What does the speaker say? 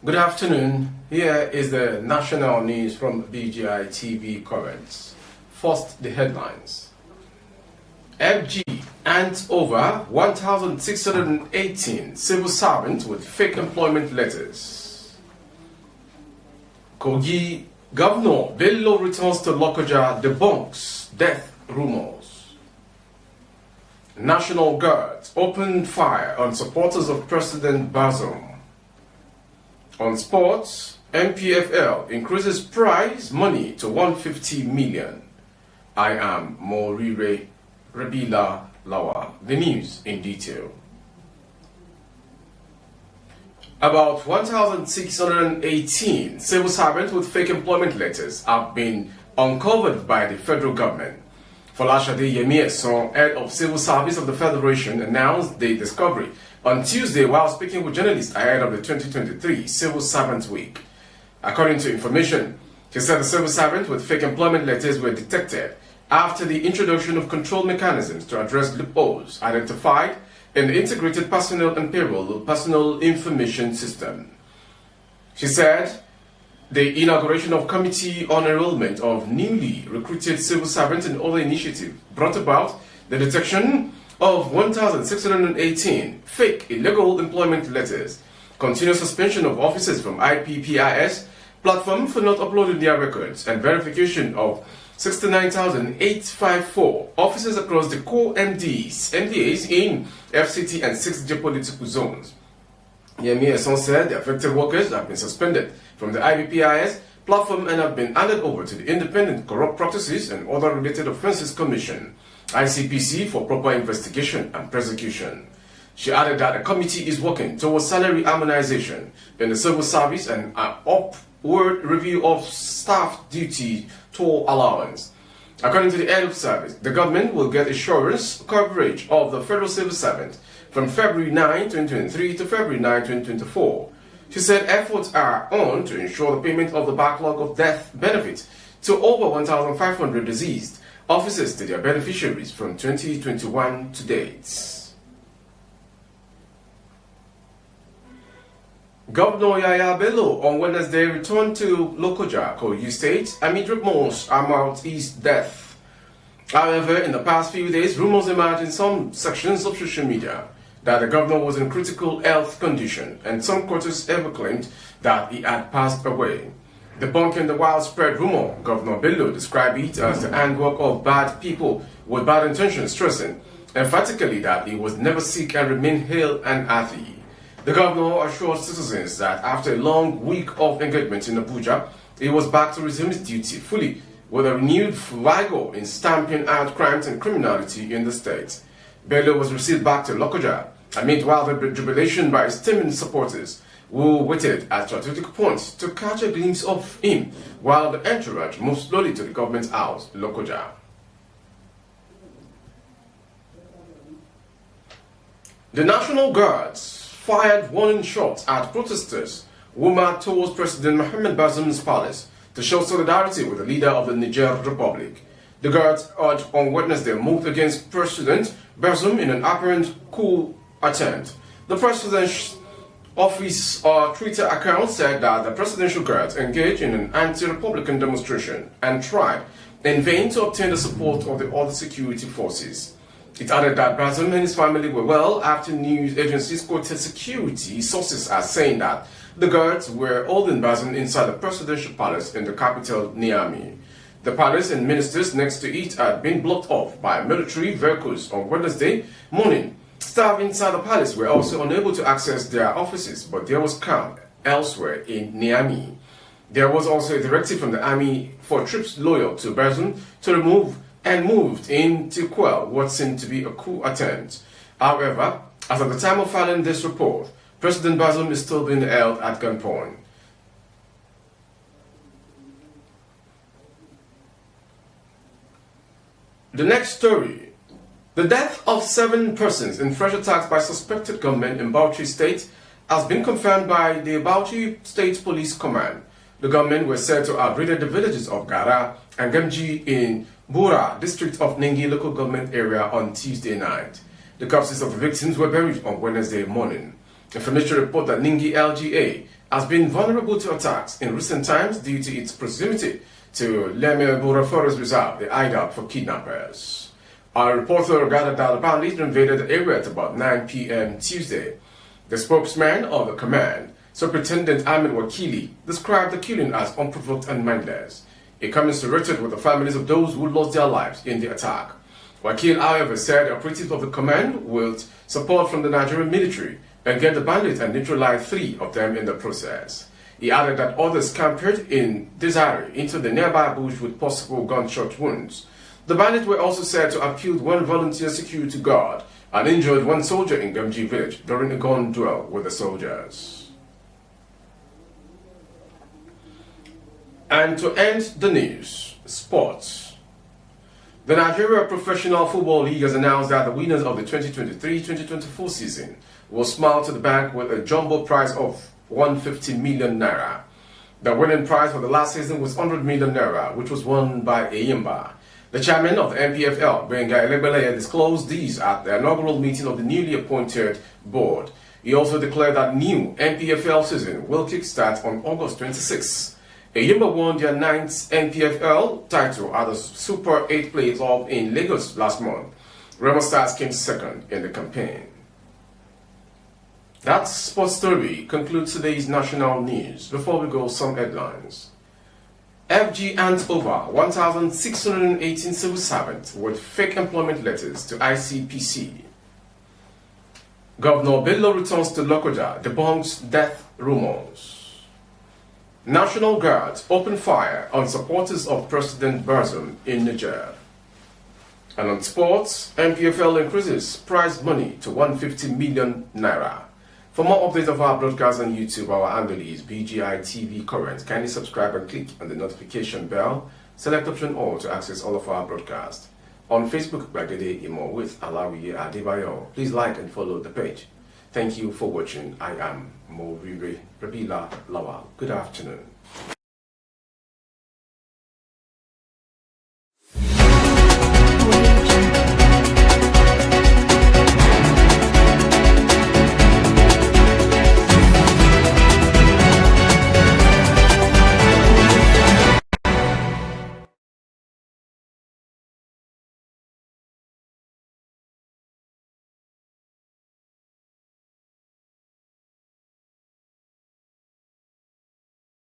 Good afternoon. Here is the national news from BGI TV Currents. First, the headlines. FG hands over 1,618 civil servants with fake employment letters. Kogi Governor Bello returns to Lokoja, debunks death rumors. National Guards opened fire on supporters of President Bazoum. On sports, MPFL increases prize money to 150 million. I am Morire Rabila Lawa. The news in detail. About 1,618 civil servants with fake employment letters have been uncovered by the federal government. Folashade Yemi, head of civil service of the Federation, announced the discovery on Tuesday while speaking with journalists ahead of the 2023 Civil Servants Week. According to information, he said the civil servants with fake employment letters were detected after the introduction of control mechanisms to address loopholes identified in the Integrated Personnel and Payroll Personal Information System. She said the inauguration of Committee on Enrollment of newly recruited civil servants and other initiatives brought about the detection of 1,618 fake illegal employment letters, continuous suspension of officers from Icpc platform for not uploading their records, and verification of 69,854 officers across the core MDAs in FCT and 6 geopolitical zones. Yemi said the affected workers have been suspended from the IBPIS platform and have been handed over to the Independent Corrupt Practices and Other Related Offences Commission, Icpc, for proper investigation and prosecution. She added that the committee is working towards salary harmonization in the civil service and an upward review of staff duty toll allowance. According to the head of service, the government will get assurance coverage of the federal civil servant from February 9, 2023 to February 9, 2024. She said efforts are on to ensure the payment of the backlog of death benefits to over 1,500 deceased officers to their beneficiaries from 2021 to date. Governor Yaya Bello on Wednesday returned to Lokoja, Kogi State, amid rumors about his death. However, in the past few days, rumors emerged in some sections of social media that the governor was in critical health condition, and some quarters ever claimed that he had passed away. Debunking the widespread rumor, Governor Bello described it as the handwork of bad people with bad intentions, stressing emphatically that he was never sick and remained hale and healthy. The governor assured citizens that after a long week of engagement in Abuja, he was back to resume his duty fully with a renewed vigor in stamping out crimes and criminality in the state. Bello was received back to Lokoja amid wild jubilation by his teaming supporters, who waited at strategic points to catch a glimpse of him while the entourage moved slowly to the government house, Lokoja. The National Guards fired warning shots at protesters who marched towards President Mohamed Bazoum's palace to show solidarity with the leader of the Niger Republic. The Guards on Wednesday moved against President Bazoum in an apparent coup attempt. The President's office Twitter account said that the Presidential Guards engaged in an anti-republican demonstration and tried in vain to obtain the support of the other security forces. It added that Bazoum and his family were well after news agencies quoted security sources as saying that the guards were holding Bazoum inside the presidential palace in the capital, Niamey. The palace and ministers next to it had been blocked off by military vehicles on Wednesday morning. Staff inside the palace were also unable to access their offices, but there was calm elsewhere in Niamey. There was also a directive from the army for troops loyal to Bazoum to remove and moved in to quell what seemed to be a coup attempt. However, as of the time of filing this report, President Bazoum is still being held at gunpoint. The next story. The death of 7 persons in fresh attacks by suspected gunmen in Bauchi State has been confirmed by the Bauchi State Police Command. The gunmen were said to have raided the villages of Gara and Gamji in Bura, district of Ningi local government area on Tuesday night. The corpses of the victims were buried on Wednesday morning. Information report that Ningi LGA has been vulnerable to attacks in recent times due to its proximity to Leme Bora Forest Reserve, the hideout for kidnappers. Our reporter gathered that the bandits invaded the area at about 9 p.m. Tuesday. The spokesman of the command, Superintendent Ahmed Wakili, described the killing as unprovoked and mindless. He commiserated with the families of those who lost their lives in the attack. Wakil, however, said the operatives of the command will support from the Nigerian military and get the bandits and neutralize 3 of them in the process. He added that others camped in disarray into the nearby bush with possible gunshot wounds. The bandits were also said to have killed 1 volunteer security guard and injured 1 soldier in Gamji village during a gun duel with the soldiers. And to end the news, sports. The Nigeria Professional Football League has announced that the winners of the 2023-2024 season will smile to the bank with a jumbo prize of 150 million naira. The winning prize for the last season was 100 million naira, which was won by Eyimba. The chairman of the NPFL, Benga Elegbeleye, disclosed these at the inaugural meeting of the newly appointed board. He also declared that new NPFL season will kickstart on August 26. Eyimba won their 9th NPFL title at the Super 8 playoff in Lagos last month. Remo Stars came second in the campaign. That sports story concludes today's national news. Before we go, some headlines. FG hands over 1,618 civil servants with fake employment letters to Icpc. Governor Bello returns to Lokoja, debunks death rumors. National Guards open fire on supporters of President Bazoum in Niger. And on sports, NPFL increases prize money to 150 million naira. For more updates of our broadcast on YouTube, our handle is BGI TV Current. Kindly subscribe and click on the notification bell. Select option all to access all of our broadcasts. On Facebook, Bagede Imo with Alawiye Adebayo. Please like and follow the page. Thank you for watching. I am Morire Rabila Lawal. Good afternoon.